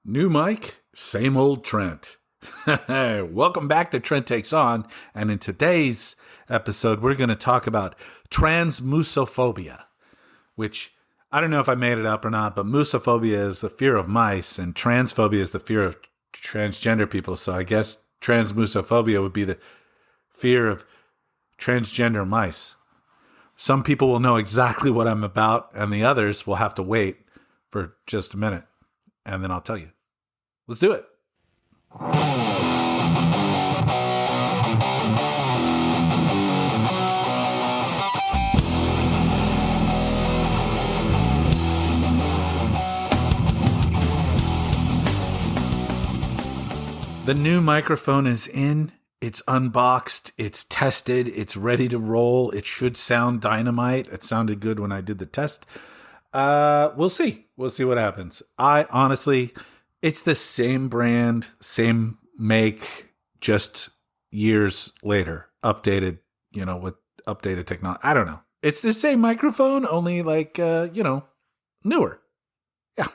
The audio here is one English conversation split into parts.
New mic, same old Trent. Welcome back to Trent Takes On, and in today's episode, we're going to talk about transmusophobia, which I don't know if I made it up or not, but musophobia is the fear of mice, and transphobia is the fear of transgender people, so I guess transmusophobia would be the fear of transgender mice. Some people will know exactly what I'm about, and the others will have to wait for just a minute, and then I'll tell you. Let's do it. The new microphone is in. It's unboxed. It's tested. It's ready to roll. It should sound dynamite. It sounded good when I did the test. We'll see. We'll see what happens. It's the same brand, same make, just years later, updated, with updated technology. I don't know. It's the same microphone, only newer. Yeah.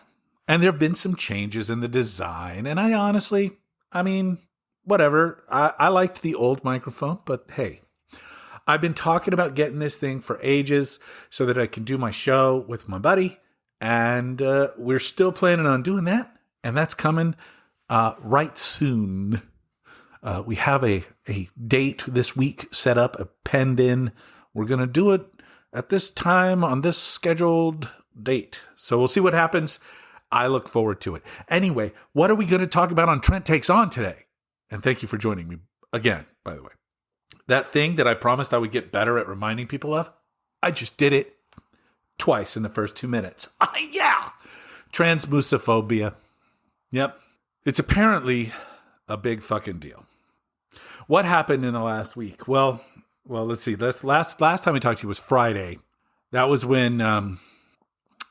And there have been some changes in the design. And whatever. I liked the old microphone, but hey, I've been talking about getting this thing for ages so that I can do my show with my buddy. And we're still planning on doing that. And that's coming right soon. We have a date this week set up, penned in. We're going to do it at this time on this scheduled date. So we'll see what happens. I look forward to it. Anyway, what are we going to talk about on Trent Takes On today? And thank you for joining me again, by the way. That thing that I promised I would get better at reminding people of, I just did it twice in the first 2 minutes. Yeah! Transmusophobia. Yep. It's apparently a big fucking deal. What happened in the last week? Well, let's see. Last time we talked to you was Friday. That was when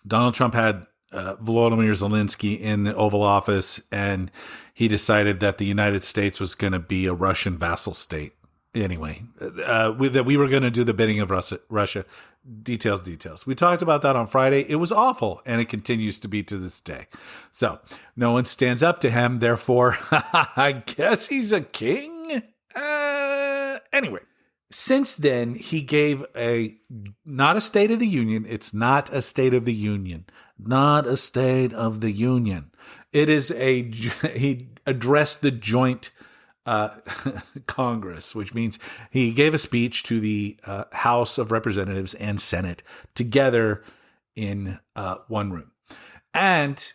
Donald Trump had Volodymyr Zelensky in the Oval Office, and he decided that the United States was going to be a Russian vassal state. Anyway, that we were going to do the bidding of Russia. Details. We talked about that on Friday. It was awful, and it continues to be to this day. So no one stands up to him. Therefore, I guess he's a king. Anyway, since then, he gave not a State of the Union. It's not a State of the Union. Not a State of the Union. It is he addressed the joint Congress, which means he gave a speech to the House of Representatives and Senate together in one room. And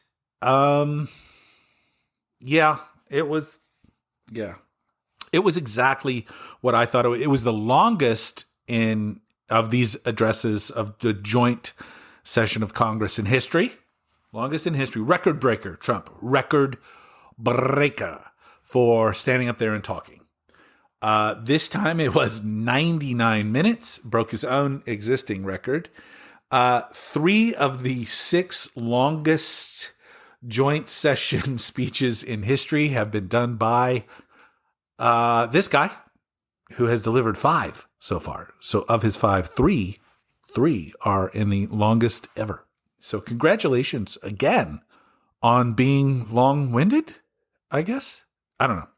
it was exactly what I thought. It was the longest of these addresses of the joint session of Congress in history. Longest in history. Record breaker, Trump. Record breaker for standing up there and talking. This time it was 99 minutes, broke his own existing record. 3 of the 6 longest joint session speeches in history have been done by this guy, who has delivered 5 so far. So of his 5, 3 are in the longest ever. So congratulations again on being long-winded, I guess. I don't know.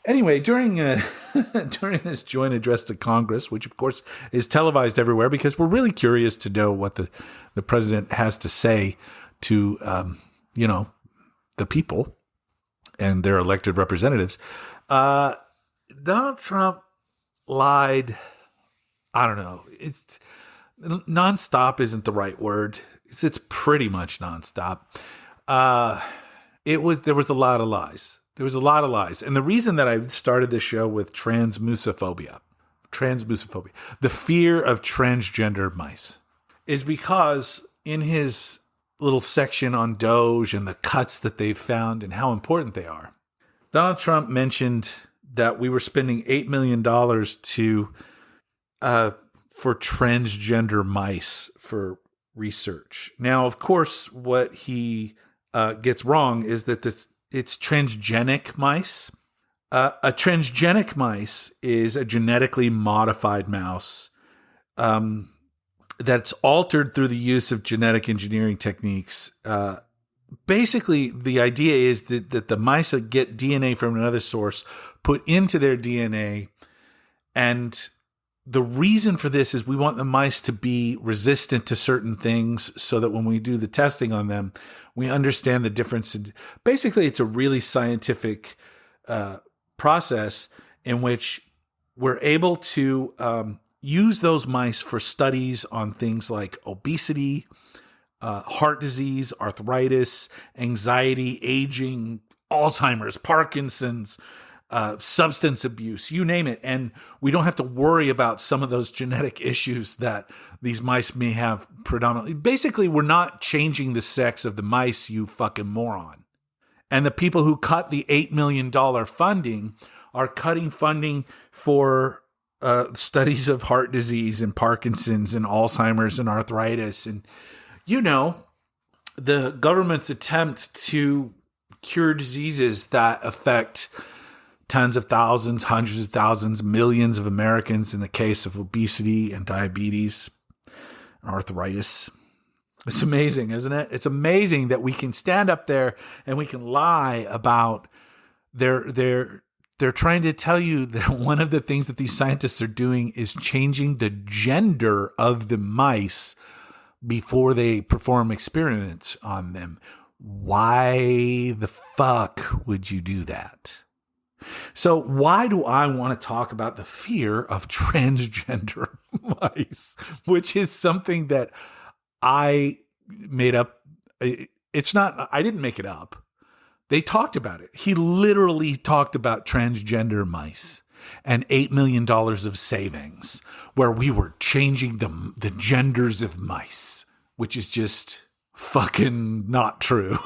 Anyway, during this joint address to Congress, which of course is televised everywhere because we're really curious to know what the president has to say to, the people and their elected representatives, Donald Trump lied. I don't know. Nonstop isn't the right word. It's pretty much nonstop. There was a lot of lies. There was a lot of lies. And the reason that I started this show with transmusophobia, the fear of transgender mice, is because in his little section on Doge and the cuts that they've found and how important they are, Donald Trump mentioned that we were spending $8 million for transgender mice for research. Now, of course, what he gets wrong is that it's transgenic mice. A transgenic mice is a genetically modified mouse that's altered through the use of genetic engineering techniques basically, the idea is that the mice get DNA from another source, put into their DNA, and the reason for this is we want the mice to be resistant to certain things so that when we do the testing on them, we understand the difference. Basically, it's a really scientific process in which we're able to use those mice for studies on things like obesity, heart disease, arthritis, anxiety, aging, Alzheimer's, Parkinson's, substance abuse, you name it. And we don't have to worry about some of those genetic issues that these mice may have predominantly. Basically, we're not changing the sex of the mice, you fucking moron. And the people who cut the $8 million funding are cutting funding for studies of heart disease and Parkinson's and Alzheimer's and arthritis. And, the government's attempt to cure diseases that affect tens of thousands, hundreds of thousands, millions of Americans in the case of obesity and diabetes and arthritis. It's amazing, isn't it? It's amazing that we can stand up there and we can lie about they're trying to tell you that one of the things that these scientists are doing is changing the gender of the mice before they perform experiments on them. Why the fuck would you do that? So why do I want to talk about the fear of transgender mice, which is something that I made up? I didn't make it up. They talked about it. He literally talked about transgender mice and $8 million of savings where we were changing the genders of mice, which is just fucking not true.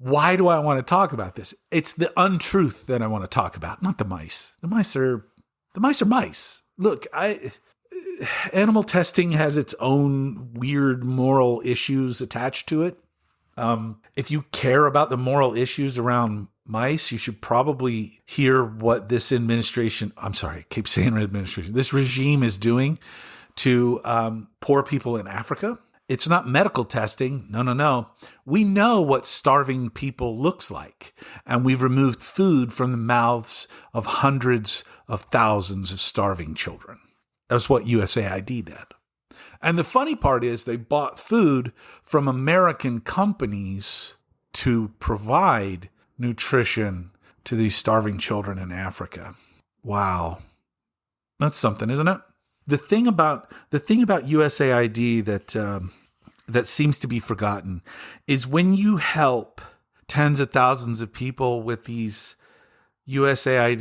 Why do I want to talk about this? It's the untruth that I want to talk about, not the mice. The mice are mice. Look, animal testing has its own weird moral issues attached to it. If you care about the moral issues around mice, you should probably hear what this administration, this regime is doing to poor people in Africa. It's not medical testing. No. We know what starving people looks like. And we've removed food from the mouths of hundreds of thousands of starving children. That's what USAID did. And the funny part is they bought food from American companies to provide nutrition to these starving children in Africa. Wow. That's something, isn't it? The thing about USAID that seems to be forgotten is when you help tens of thousands of people with these USAID.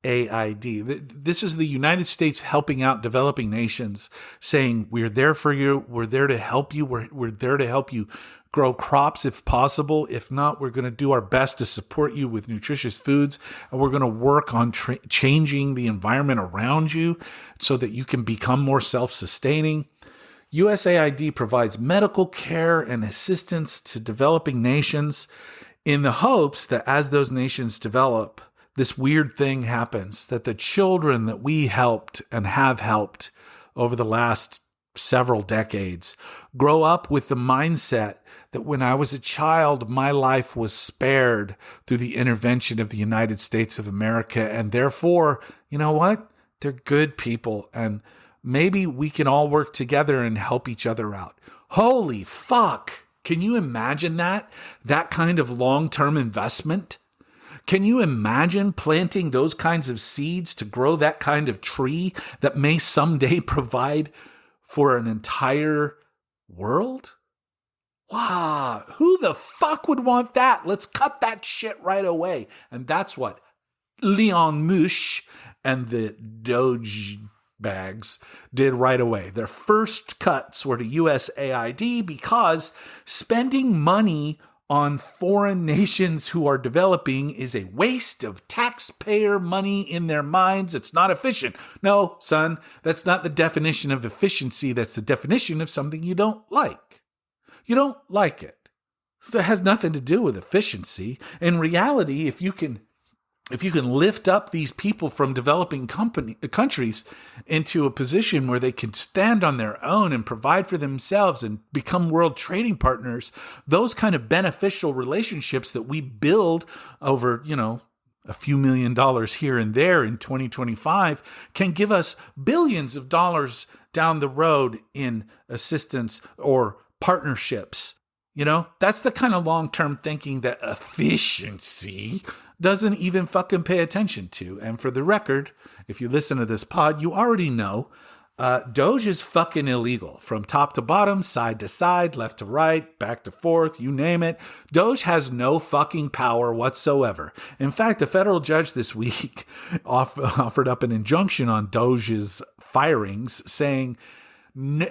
This is the United States helping out developing nations, saying we're there for you, we're there to help you, we're there to help you grow crops if possible. If not, we're going to do our best to support you with nutritious foods, and we're going to work on changing the environment around you so that you can become more self-sustaining. USAID provides medical care and assistance to developing nations in the hopes that as those nations develop, this weird thing happens, that the children that we helped and have helped over the last several decades grow up with the mindset that when I was a child, my life was spared through the intervention of the United States of America. And therefore, you know what? They're good people. And maybe we can all work together and help each other out. Holy fuck. Can you imagine that? That kind of long-term investment? Can you imagine planting those kinds of seeds to grow that kind of tree that may someday provide for an entire world? Wow, who the fuck would want that? Let's cut that shit right away. And that's what Leon Mush and the Doge bags did right away. Their first cuts were to USAID because spending money on foreign nations who are developing is a waste of taxpayer money in their minds. It's not efficient. No, son, that's not the definition of efficiency. That's the definition of something you don't like. You don't like it. So that has nothing to do with efficiency. In reality, if you can if you can lift up these people from developing countries into a position where they can stand on their own and provide for themselves and become world trading partners, those kind of beneficial relationships that we build over, a few $1,000,000 here and there in 2025 can give us billions of dollars down the road in assistance or partnerships. That's the kind of long-term thinking that efficiency doesn't even fucking pay attention to. And for the record, if you listen to this pod, you already know Doge is fucking illegal from top to bottom, side to side, left to right, back to forth, you name it. Doge has no fucking power whatsoever. In fact, a federal judge this week offered up an injunction on Doge's firings, saying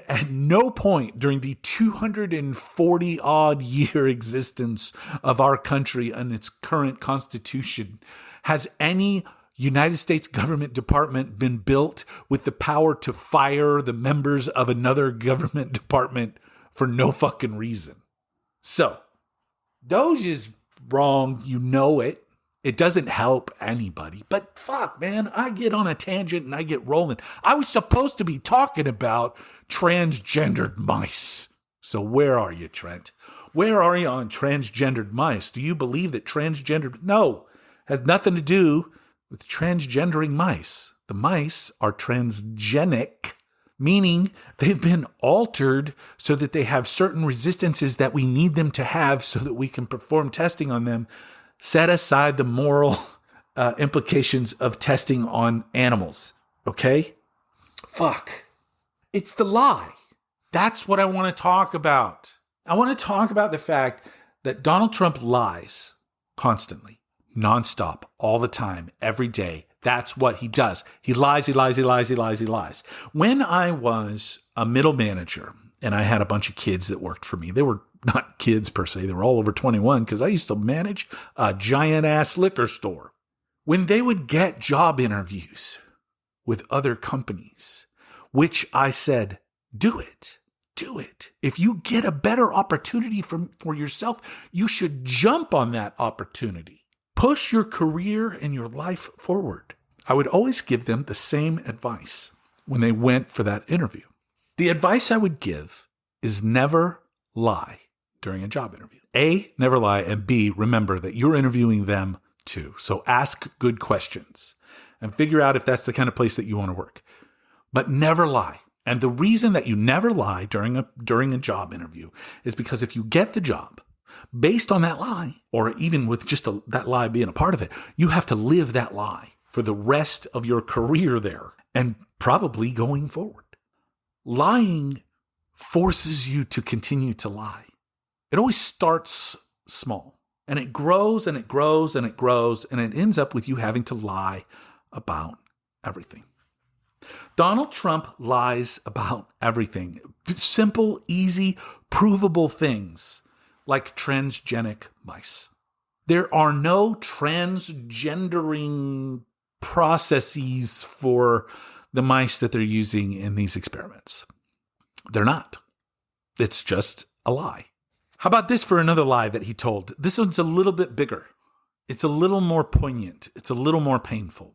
at no point during the 240 odd year existence of our country and its current constitution has any United States government department been built with the power to fire the members of another government department for no fucking reason. So, Doge is wrong, you know it. It doesn't help anybody. But fuck, man, I get on a tangent and I get rolling. I was supposed to be talking about transgendered mice. So where are you, Trent? Where are you on transgendered mice? Do you believe that No, has nothing to do with transgendering mice. The mice are transgenic, meaning they've been altered so that they have certain resistances that we need them to have so that we can perform testing on them. Set aside the moral implications of testing on animals, okay? Fuck. It's the lie. That's what I want to talk about. I want to talk about the fact that Donald Trump lies constantly, nonstop, all the time, every day. That's what he does. He lies, he lies, he lies, he lies, he lies. When I was a middle manager and I had a bunch of kids that worked for me, they were not kids per se, they were all over 21 because I used to manage a giant ass liquor store. When they would get job interviews with other companies, which I said, do it. Do it. If you get a better opportunity for yourself, you should jump on that opportunity. Push your career and your life forward. I would always give them the same advice when they went for that interview. The advice I would give is never lie during a job interview. A, never lie, and B, remember that you're interviewing them too. So ask good questions and figure out if that's the kind of place that you want to work. But never lie. And the reason that you never lie during a job interview is because if you get the job based on that lie, or even with just that lie being a part of it, you have to live that lie for the rest of your career there and probably going forward. Lying forces you to continue to lie. It always starts small and it grows and it grows and it grows and it ends up with you having to lie about everything. Donald Trump lies about everything. Simple, easy, provable things like transgenic mice. There are no transgendering processes for the mice that they're using in these experiments. They're not. It's just a lie. How about this for another lie that he told? This one's a little bit bigger. It's a little more poignant. It's a little more painful.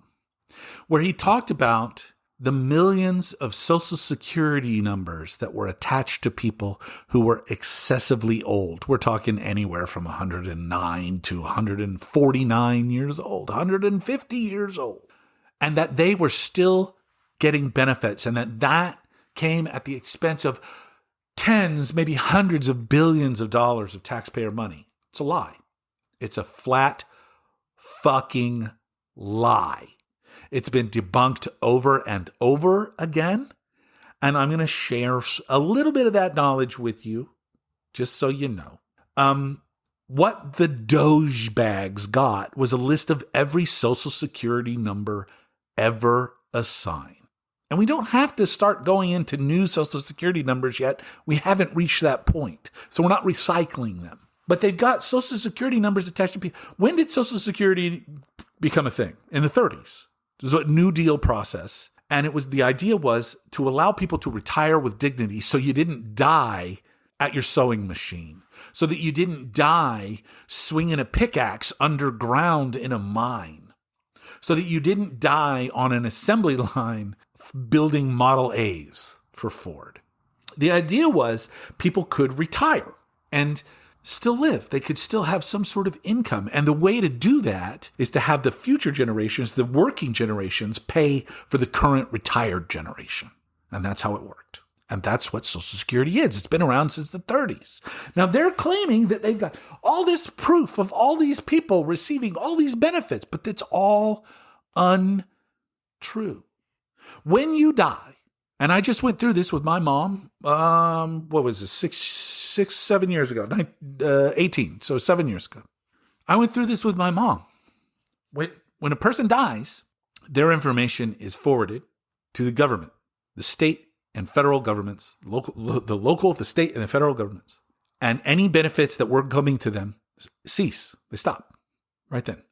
Where he talked about the millions of Social Security numbers that were attached to people who were excessively old. We're talking anywhere from 109 to 149 years old, 150 years old. And that they were still getting benefits and that came at the expense of tens, maybe hundreds of billions of dollars of taxpayer money. It's a lie. It's a flat fucking lie. It's been debunked over and over again. And I'm going to share a little bit of that knowledge with you, just so you know. What the Doge bags got was a list of every Social Security number ever assigned. And we don't have to start going into new Social Security numbers yet. We haven't reached that point. So we're not recycling them. But they've got Social Security numbers attached to people. When did Social Security become a thing? In the 30s. It was a New Deal process. And the idea was to allow people to retire with dignity so you didn't die at your sewing machine. So that you didn't die swinging a pickaxe underground in a mine. so that you didn't die on an assembly line building Model A's for Ford. The idea was people could retire and still live. They could still have some sort of income. And the way to do that is to have the future generations, the working generations, pay for the current retired generation. And that's how it worked. And that's what Social Security is. It's been around since the 30s. Now, they're claiming that they've got all this proof of all these people receiving all these benefits, but it's all untrue. When you die, and I just went through this with my mom, what was this, 7 years ago, 18, so 7 years ago. I went through this with my mom. When a person dies, their information is forwarded to the government, the state and federal governments, the state and the federal governments. And any benefits that were coming to them cease. They stop right then.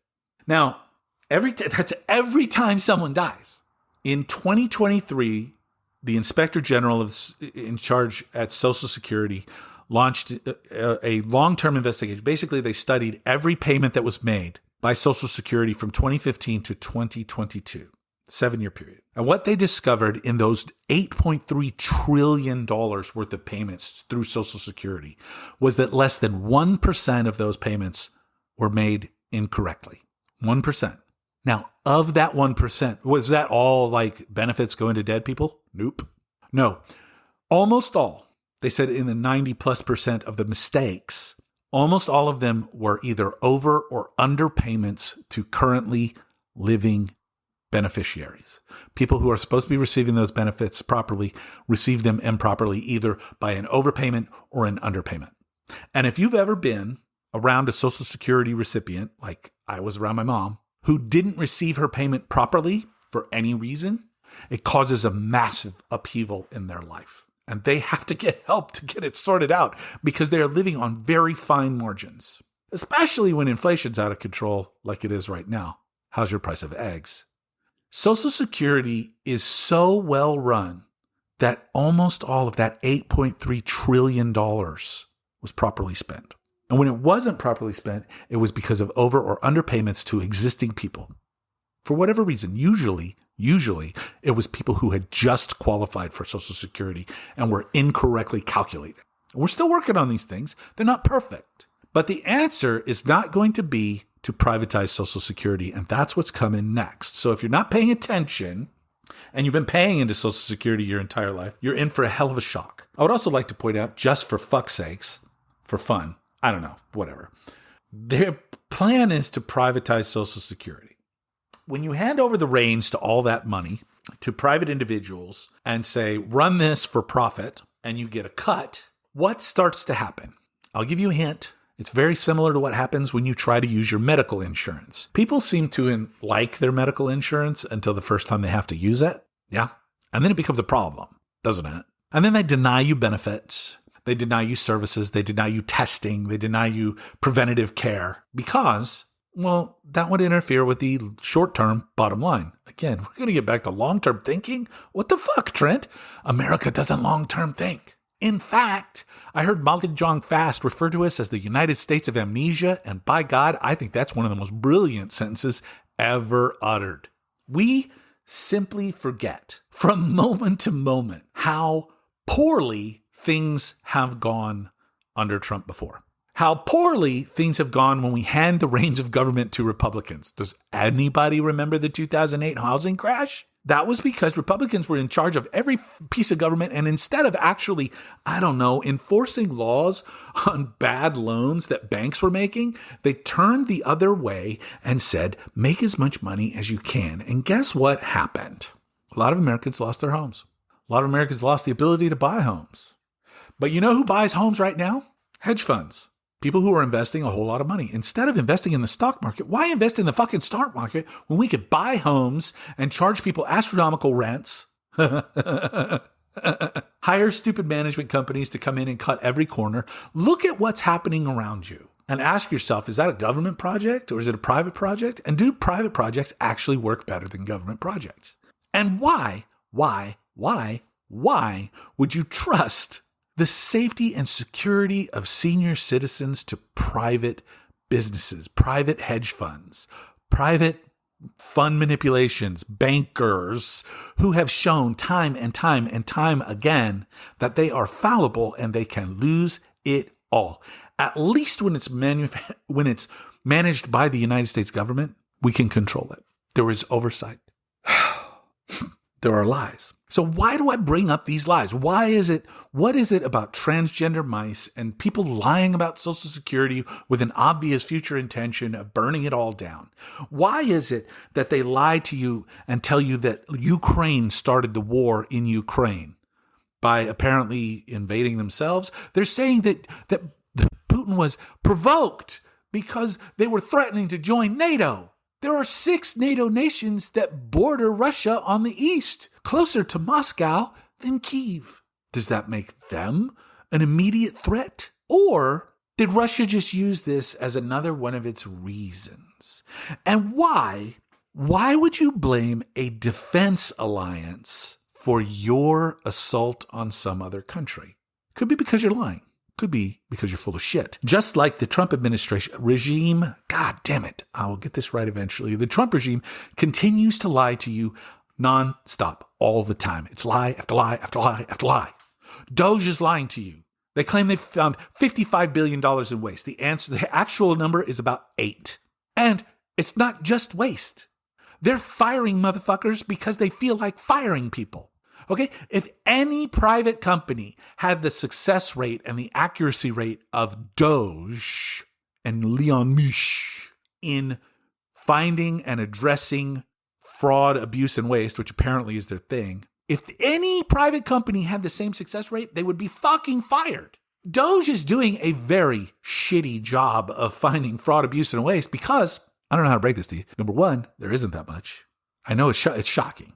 Now, that's every time someone dies. In 2023, the Inspector General in charge at Social Security launched a long-term investigation. Basically, they studied every payment that was made by Social Security from 2015 to 2022, 7-year period. And what they discovered in those $8.3 trillion worth of payments through Social Security was that less than 1% of those payments were made incorrectly. 1%. Now, of that 1%, was that all like benefits going to dead people? Nope. No. Almost all, they said in the 90+% of the mistakes, almost all of them were either over or under payments to currently living beneficiaries. People who are supposed to be receiving those benefits properly receive them improperly, either by an overpayment or an underpayment. And if you've ever been around a Social Security recipient, like I was around my mom, who didn't receive her payment properly for any reason, it causes a massive upheaval in their life. And they have to get help to get it sorted out because they are living on very fine margins, especially when inflation's out of control like it is right now. How's your price of eggs? Social Security is so well run that almost all of that $8.3 trillion was properly spent. And when it wasn't properly spent, it was because of over or underpayments to existing people. For whatever reason, usually it was people who had just qualified for Social Security and were incorrectly calculated. We're still working on these things. They're not perfect. But the answer is not going to be to privatize Social Security, and that's what's coming next. So if you're not paying attention and you've been paying into Social Security your entire life, you're in for a hell of a shock. I would also like to point out, just for fuck's sakes, for fun, I don't know, whatever. Their plan is to privatize Social Security. When you hand over the reins to all that money to private individuals and say, run this for profit, and you get a cut, what starts to happen? I'll give you a hint. It's very similar to what happens when you try to use your medical insurance. People seem to like their medical insurance until the first time they have to use it. Yeah. And then it becomes a problem, doesn't it? And then they deny you benefits. They deny you services. They deny you testing. They deny you preventative care because, well, that would interfere with the short-term bottom line. Again, we're going to get back to long-term thinking. What the fuck, Trent? America doesn't long-term think. In fact, I heard Molly Jong Fast refer to us as the United States of amnesia, and by God, I think that's one of the most brilliant sentences ever uttered. We simply forget from moment to moment how poorly things have gone under Trump before. How poorly things have gone when we hand the reins of government to Republicans. Does anybody remember the 2008 housing crash? That was because Republicans were in charge of every piece of government, and instead of actually, enforcing laws on bad loans that banks were making, they turned the other way and said, make as much money as you can. And guess what happened? A lot of Americans lost their homes. A lot of Americans lost the ability to buy homes. But you know who buys homes right now? Hedge funds. People who are investing a whole lot of money. Instead of investing in the stock market, why invest in the fucking stock market when we could buy homes and charge people astronomical rents, hire stupid management companies to come in and cut every corner? Look at what's happening around you and ask yourself, is that a government project or is it a private project? And do private projects actually work better than government projects? And why would you trust the safety and security of senior citizens to private businesses, private hedge funds, private fund manipulations, bankers who have shown time and time and time again that they are fallible and they can lose it all. At least when it's managed by the United States government, we can control it. There is oversight. There are lies. So why do I bring up these lies? What is it about transgender mice and people lying about Social Security with an obvious future intention of burning it all down? Why is it that they lie to you and tell you that Ukraine started the war in Ukraine by apparently invading themselves? They're saying that Putin was provoked because they were threatening to join NATO. There are 6 NATO nations that border Russia on the east, closer to Moscow than Kyiv. Does that make them an immediate threat? Or did Russia just use this as another one of its reasons? And why? Why would you blame a defense alliance for your assault on some other country? Could be because you're lying. Could be because you're full of shit. Just like the Trump administration regime, God damn it, I will get this right eventually. The Trump regime continues to lie to you nonstop all the time. It's lie after lie after lie after lie. Doge is lying to you. They claim they've found $55 billion in waste. The actual number is about 8. And it's not just waste. They're firing motherfuckers because they feel like firing people. Okay, if any private company had the success rate and the accuracy rate of Doge and Leon Musk in finding and addressing fraud, abuse, and waste, which apparently is their thing, if any private company had the same success rate, they would be fucking fired. Doge is doing a very shitty job of finding fraud, abuse, and waste because, I don't know how to break this to you. Number one, there isn't that much. I know it's shocking.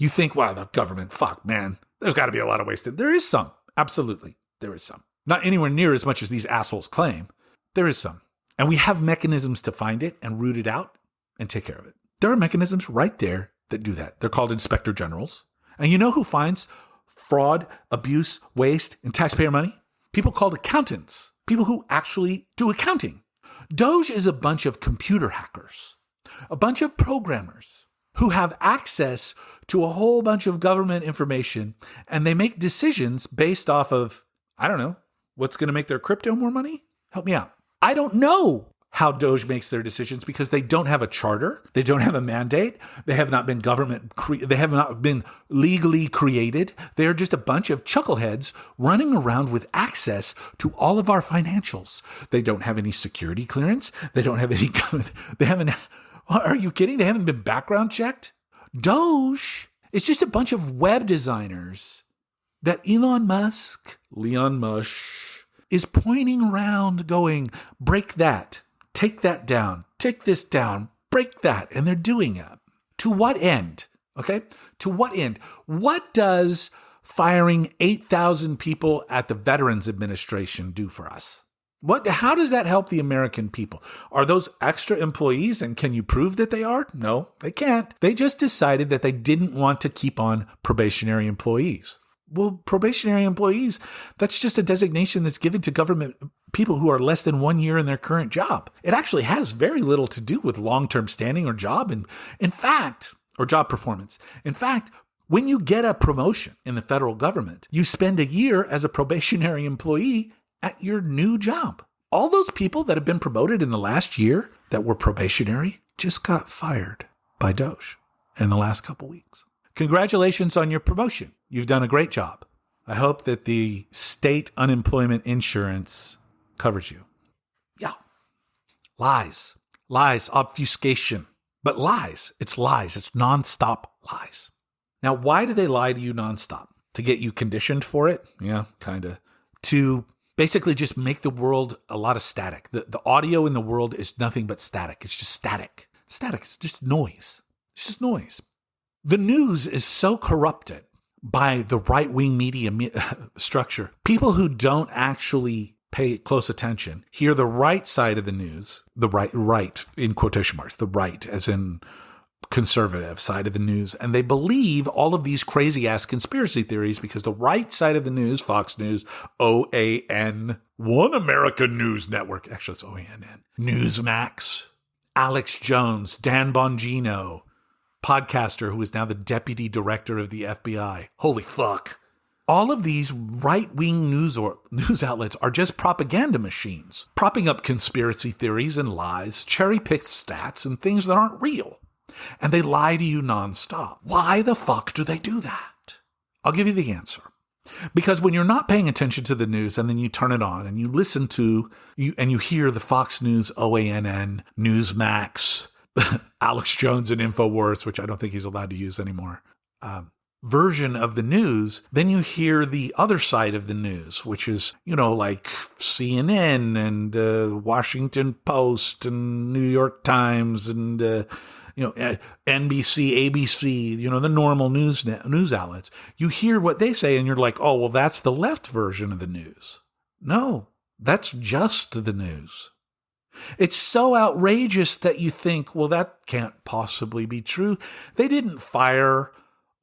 You think, wow, the government, fuck, man, there's got to be a lot of waste. There is some. Absolutely. There is some. Not anywhere near as much as these assholes claim. There is some. And we have mechanisms to find it and root it out and take care of it. There are mechanisms right there that do that. They're called inspector generals. And you know who finds fraud, abuse, waste, and taxpayer money? People called accountants. People who actually do accounting. Doge is a bunch of computer hackers. A bunch of programmers who have access to a whole bunch of government information, and they make decisions based off of, I don't know, what's going to make their crypto more money? Help me out. I don't know how Doge makes their decisions because they don't have a charter. They don't have a mandate. They have not been they have not been legally created. They are just a bunch of chuckleheads running around with access to all of our financials. They don't have any security clearance. They don't have any, they haven't, are you kidding? They haven't been background checked? Doge is just a bunch of web designers that Leon Musk, is pointing around going, break that, take that down, take this down, break that. And they're doing it. To what end? Okay? To what end? What does firing 8,000 people at the Veterans Administration do for us? How does that help the American people? Are those extra employees, and can you prove that they are? No, they can't. They just decided that they didn't want to keep on probationary employees. Well, probationary employees, that's just a designation that's given to government people who are less than 1 year in their current job. It actually has very little to do with long-term standing or job, or job performance. In fact, when you get a promotion in the federal government, you spend a year as a probationary employee at your new job. All those people that have been promoted in the last year that were probationary just got fired by Doge in the last couple weeks. Congratulations on your promotion. You've done a great job. I hope that the state unemployment insurance covers you. Yeah. Lies, obfuscation. But lies. It's nonstop lies. Now, why do they lie to you nonstop? To get you conditioned for it? Yeah, kind of. To basically just make the world a lot of static. The audio in the world is nothing but static. It's just static. Static. It's just noise. It's just noise. The news is so corrupted by the right-wing media structure. People who don't actually pay close attention hear the right side of the news, the right in quotation marks, the right as in conservative side of the news, and they believe all of these crazy-ass conspiracy theories because the right side of the news, Fox News, OAN, One American News Network, actually it's OANN, Newsmax, Alex Jones, Dan Bongino, podcaster who is now the deputy director of the FBI. Holy fuck. All of these right-wing news outlets are just propaganda machines, propping up conspiracy theories and lies, cherry-picked stats, and things that aren't real. And they lie to you nonstop. Why the fuck do they do that? I'll give you the answer. Because when you're not paying attention to the news and then you turn it on and you listen to, you hear the Fox News, OANN, Newsmax, Alex Jones and InfoWars, which I don't think he's allowed to use anymore, version of the news, then you hear the other side of the news, which is, like CNN and Washington Post and New York Times and, NBC, ABC, the normal news outlets. You hear what they say and you're like, oh, well, that's the left version of the news. No, that's just the news. It's so outrageous that you think, well, that can't possibly be true. They didn't fire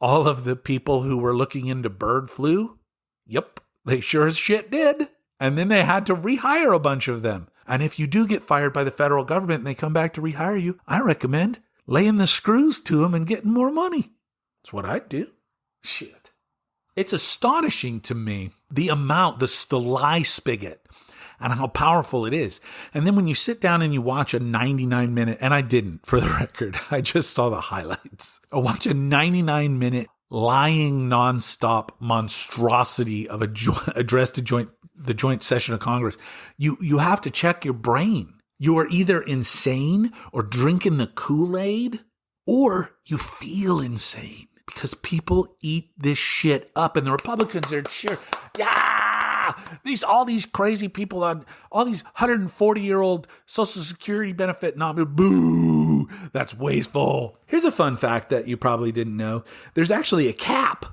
all of the people who were looking into bird flu? Yep, they sure as shit did. And then they had to rehire a bunch of them. And if you do get fired by the federal government and they come back to rehire you, I recommend laying the screws to them and getting more money. That's what I'd do. Shit. It's astonishing to me the amount, the lie spigot, and how powerful it is. And then when you sit down and you watch a 99-minute, and I didn't, for the record, I just saw the highlights. I watch a 99-minute lying nonstop monstrosity of address to the joint session of Congress. You have to check your brain. You are either insane or drinking the Kool-Aid, or you feel insane because people eat this shit up, and the Republicans are cheering. Yeah! All these crazy people on all these 140-year-old Social Security benefit boo, that's wasteful. Here's a fun fact that you probably didn't know. There's actually a cap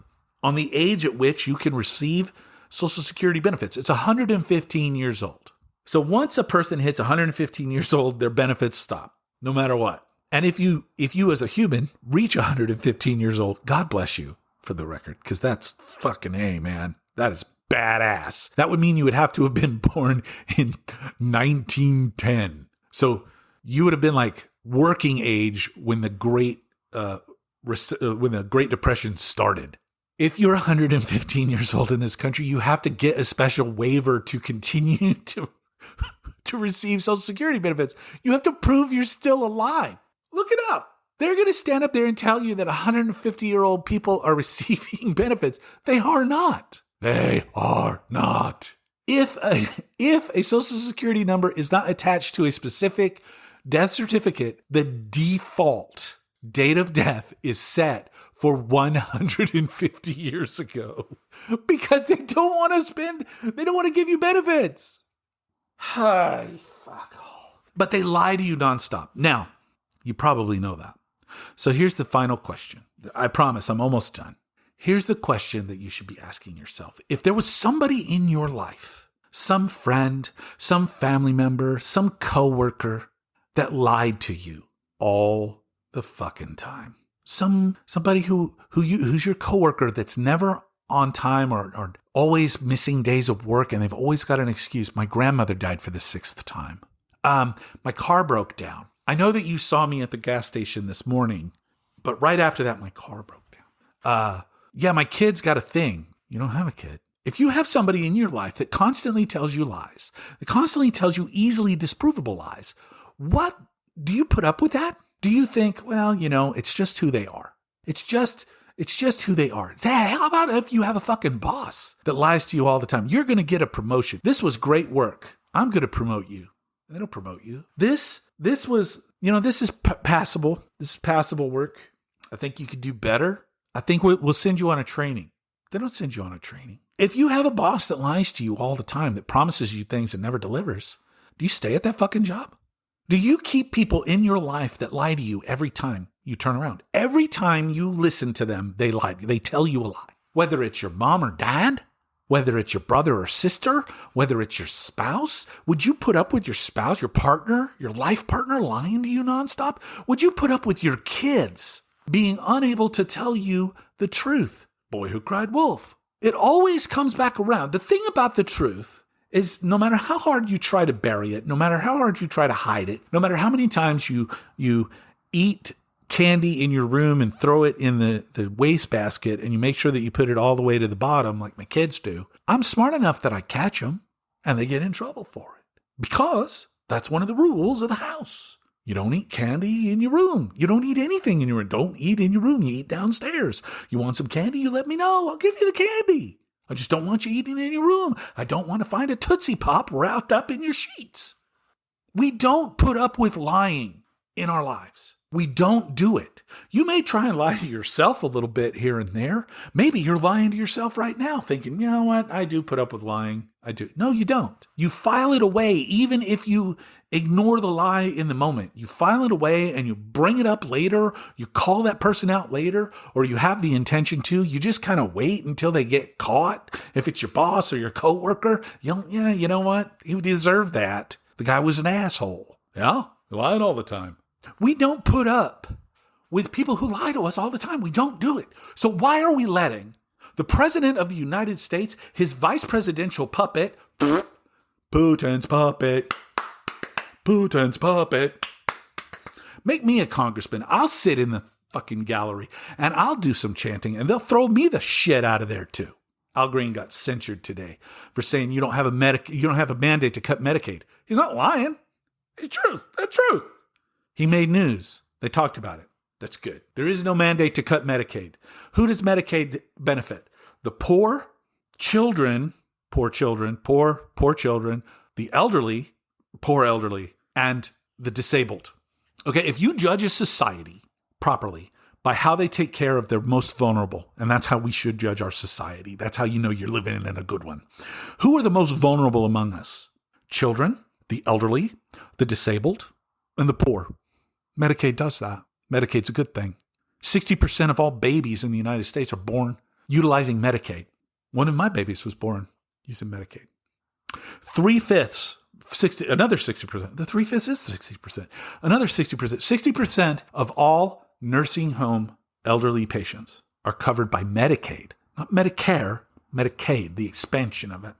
on the age at which you can receive Social Security benefits. It's 115 years old. So once a person hits 115 years old, their benefits stop, no matter what. And if you as a human reach 115 years old, God bless you, for the record, because that's fucking A, man. That is badass. That would mean you would have to have been born in 1910. So you would have been like working age when the Great Depression started. If you're 115 years old in this country, you have to get a special waiver to continue to receive Social Security benefits. You have to prove you're still alive. Look it up. They're going to stand up there and tell you that 150-year-old people are receiving benefits. They are not. They are not. If a Social Security number is not attached to a specific death certificate, the default date of death is set for 150 years ago because they don't want to give you benefits. Hi, fuck all. But they lie to you nonstop. Now, you probably know that. So here's the final question. I promise I'm almost done. Here's the question that you should be asking yourself. If there was somebody in your life, some friend, some family member, some coworker that lied to you all the fucking time, somebody who's your coworker that's never on time or always missing days of work and they've always got an excuse. My grandmother died for the 6th time. My car broke down. I know that you saw me at the gas station this morning, but right after that, my car broke down. Yeah, my kid's got a thing. You don't have a kid. If you have somebody in your life that constantly tells you lies, that constantly tells you easily disprovable lies, what do you put up with that? Do you think, well, it's just who they are. It's just who they are. Hey, how about if you have a fucking boss that lies to you all the time? You're going to get a promotion. This was great work. I'm going to promote you. They don't promote you. This was, this is passable. This is passable work. I think you could do better. I think we'll send you on a training. They don't send you on a training. If you have a boss that lies to you all the time, that promises you things and never delivers, do you stay at that fucking job? Do you keep people in your life that lie to you every time you turn around? Every time you listen to them, they lie. They tell you a lie. Whether it's your mom or dad, whether it's your brother or sister, whether it's your spouse, would you put up with your spouse, your partner, your life partner lying to you nonstop? Would you put up with your kids being unable to tell you the truth? Boy who cried wolf. It always comes back around. The thing about the truth is no matter how hard you try to bury it, no matter how hard you try to hide it, no matter how many times you eat candy in your room and throw it in the wastebasket and you make sure that you put it all the way to the bottom like my kids do, I'm smart enough that I catch them and they get in trouble for it. Because that's one of the rules of the house. You don't eat candy in your room. You don't eat anything in your room. Don't eat in your room. You eat downstairs. You want some candy? You let me know. I'll give you the candy. I just don't want you eating in your room. I don't want to find a Tootsie Pop wrapped up in your sheets. We don't put up with lying in our lives. We don't do it. You may try and lie to yourself a little bit here and there. Maybe you're lying to yourself right now thinking, you know what? I do put up with lying. I do. No, you don't. You file it away even if you ignore the lie in the moment. You file it away and you bring it up later. You call that person out later, or you have the intention to. You just kind of wait until they get caught. If it's your boss or your coworker, you know what? He deserved that. The guy was an asshole. Yeah? He lied all the time. We don't put up with people who lie to us all the time. We don't do it. So why are we letting the president of the United States, his vice presidential puppet, Putin's puppet, make me a congressman? I'll sit in the fucking gallery and I'll do some chanting and they'll throw me the shit out of there too. Al Green got censured today for saying you don't have a mandate to cut Medicaid. He's not lying. It's truth. That's truth. He made news. They talked about it. That's good. There is no mandate to cut Medicaid. Who does Medicaid benefit? The poor children, the elderly, poor elderly, and the disabled. Okay, if you judge a society properly by how they take care of their most vulnerable, and that's how we should judge our society. That's how you know you're living in a good one. Who are the most vulnerable among us? Children, the elderly, the disabled, and the poor. Medicaid does that. Medicaid's a good thing. 60% of all babies in the United States are born utilizing Medicaid. One of my babies was born using Medicaid. 3/5, another 60%. The 3/5 is 60%. Another 60%. 60% of all nursing home elderly patients are covered by Medicaid. Not Medicare, Medicaid, the expansion of it.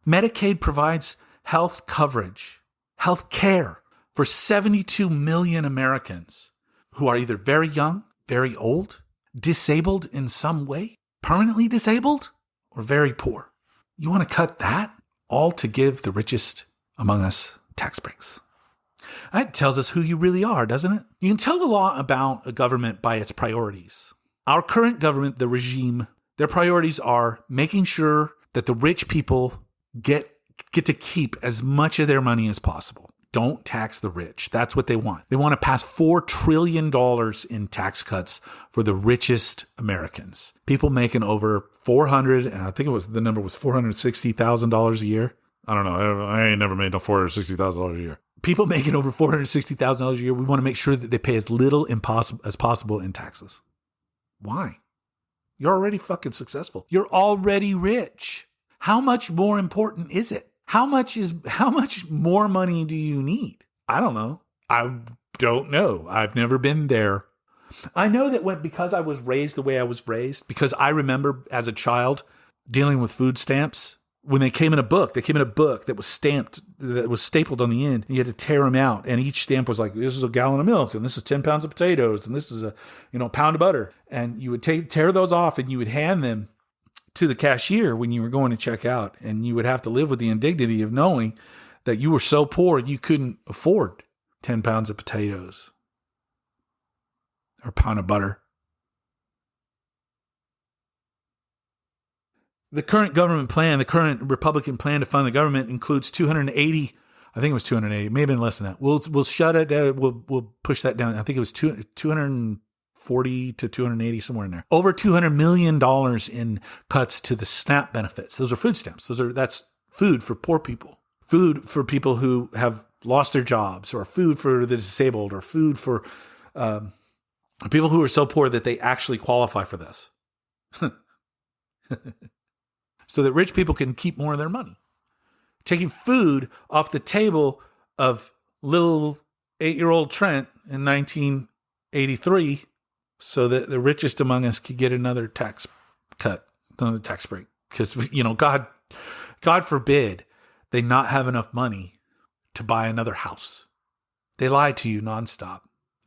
Medicaid provides health coverage, health care for 72 million Americans who are either very young, very old, disabled in some way, permanently disabled, or very poor. You want to cut that all to give the richest among us tax breaks. That tells us who you really are, doesn't it? You can tell a lot about a government by its priorities. Our current government, the regime, their priorities are making sure that the rich people get to keep as much of their money as possible. Don't tax the rich. That's what they want. They want to pass $4 trillion in tax cuts for the richest Americans. People making over the number was $460,000 a year. I don't know. I ain't never made no $460,000 a year. People making over $460,000 a year, we want to make sure that they pay as little as possible in taxes. Why? You're already fucking successful. You're already rich. How much more important is it? How much more money do you need? I don't know. I don't know. I've never been there. I know that because I was raised the way I was raised, because I remember as a child dealing with food stamps, when they came in a book that was stapled on the end. You had to tear them out, and each stamp was like, this is a gallon of milk, and this is 10 pounds of potatoes, and this is a pound of butter. And you would tear those off, and you would hand them to the cashier when you were going to check out, and you would have to live with the indignity of knowing that you were so poor you couldn't afford 10 pounds of potatoes or a pound of butter. The current government plan, the current Republican plan to fund the government includes 280. I think it was 280. It may have been less than that. We'll shut it. We'll push that down. I think it was 240 to 280, somewhere in there. Over $200 million in cuts to the SNAP benefits. Those are food stamps. That's food for poor people, food for people who have lost their jobs, or food for the disabled, or food for people who are so poor that they actually qualify for this. So that rich people can keep more of their money. Taking food off the table of little 8-year-old Trent in 1983 so that the richest among us could get another tax cut, another tax break. Because, God forbid they not have enough money to buy another house. They lie to you nonstop.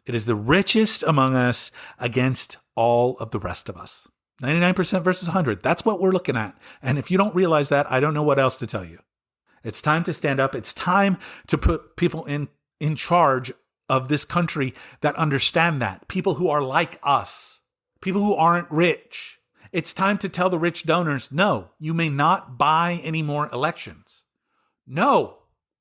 It is the richest among us against all of the rest of us. 99% versus 100. That's what we're looking at. And if you don't realize that, I don't know what else to tell you. It's time to stand up. It's time to put people in charge of this country that understand that. People who are like us. People who aren't rich. It's time to tell the rich donors, no, you may not buy any more elections. No,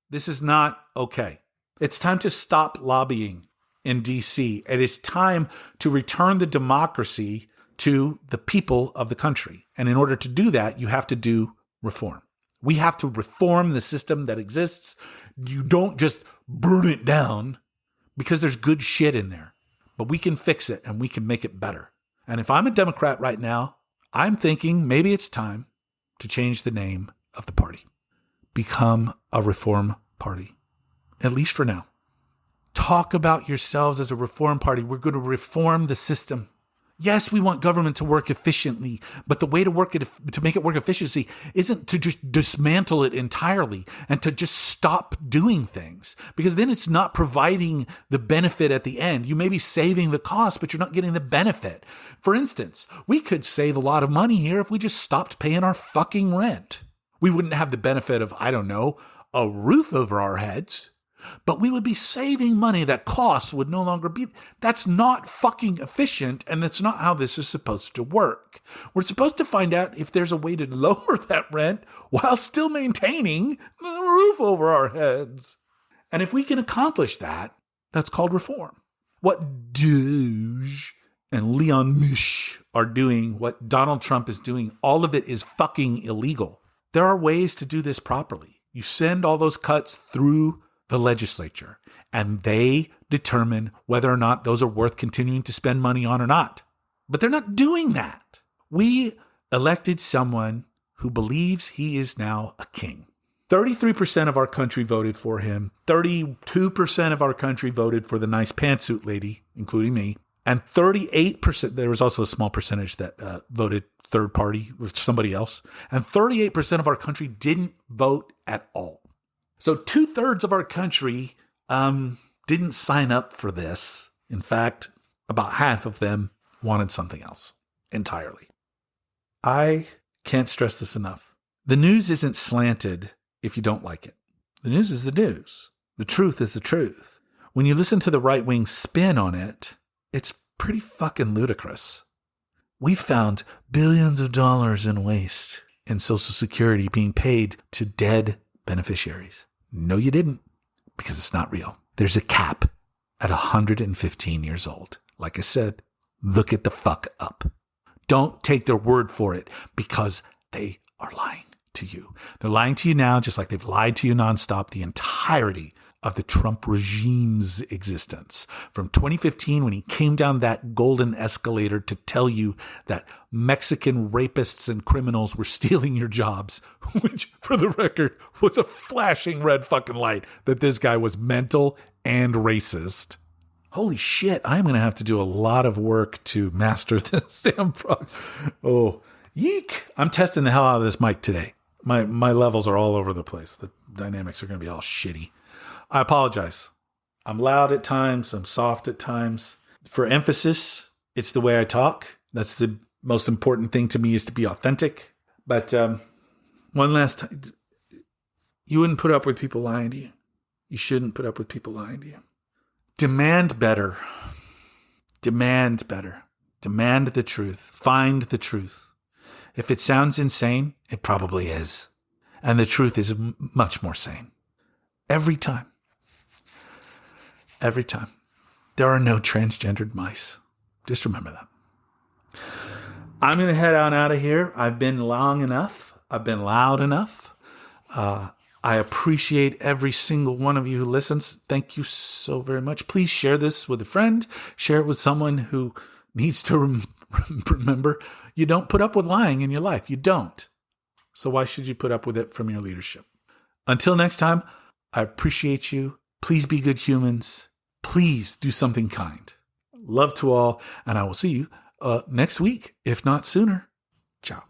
this is not okay. It's time to stop lobbying in D.C. It is time to return the democracy to the people of the country. And in order to do that, you have to do reform. We have to reform the system that exists. You don't just burn it down because there's good shit in there. But we can fix it and we can make it better. And if I'm a Democrat right now, I'm thinking maybe it's time to change the name of the party. Become a reform party. At least for now. Talk about yourselves as a reform party. We're going to reform the system. Yes, we want government to work efficiently, but the way to make it work efficiently isn't to just dismantle it entirely and to just stop doing things, because then it's not providing the benefit at the end. You may be saving the cost, but you're not getting the benefit. For instance, we could save a lot of money here if we just stopped paying our fucking rent. We wouldn't have the benefit of, I don't know, a roof over our heads. But we would be saving money that costs would no longer be. That's not fucking efficient, and that's not how this is supposed to work. We're supposed to find out if there's a way to lower that rent while still maintaining the roof over our heads. And if we can accomplish that, that's called reform. What Doge and Leon Misch are doing, what Donald Trump is doing, all of it is fucking illegal. There are ways to do this properly. You send all those cuts through the legislature, and they determine whether or not those are worth continuing to spend money on or not. But they're not doing that. We elected someone who believes he is now a king. 33% of our country voted for him. 32% of our country voted for the nice pantsuit lady, including me. And 38%, there was also a small percentage that voted third party with somebody else. And 38% of our country didn't vote at all. So 2/3 of our country didn't sign up for this. In fact, about half of them wanted something else entirely. I can't stress this enough. The news isn't slanted if you don't like it. The news is the news. The truth is the truth. When you listen to the right-wing spin on it, it's pretty fucking ludicrous. We found billions of dollars in waste in Social Security being paid to dead beneficiaries. No, you didn't, because it's not real. There's a cap at 115 years old. Like I said, look it the fuck up. Don't take their word for it, because they are lying to you. They're lying to you now, just like they've lied to you nonstop the entirety of the Trump regime's existence. From 2015, when he came down that golden escalator to tell you that Mexican rapists and criminals were stealing your jobs, which, for the record, was a flashing red fucking light that this guy was mental and racist. Holy shit, I'm going to have to do a lot of work to master this damn frog. Oh, yeek. I'm testing the hell out of this mic today. My levels are all over the place. The dynamics are going to be all shitty. I apologize. I'm loud at times. I'm soft at times. For emphasis, it's the way I talk. That's the most important thing to me, is to be authentic. But one last time, you wouldn't put up with people lying to you. You shouldn't put up with people lying to you. Demand better. Demand better. Demand the truth. Find the truth. If it sounds insane, it probably is. And the truth is much more sane. Every time. Every time. There are no transgendered mice. Just remember that. I'm going to head on out of here. I've been long enough. I've been loud enough. I appreciate every single one of you who listens. Thank you so very much. Please share this with a friend. Share it with someone who needs to remember you don't put up with lying in your life. You don't. So why should you put up with it from your leadership? Until next time, I appreciate you. Please be good humans. Please do something kind. Love to all, and I will see you next week, if not sooner. Ciao.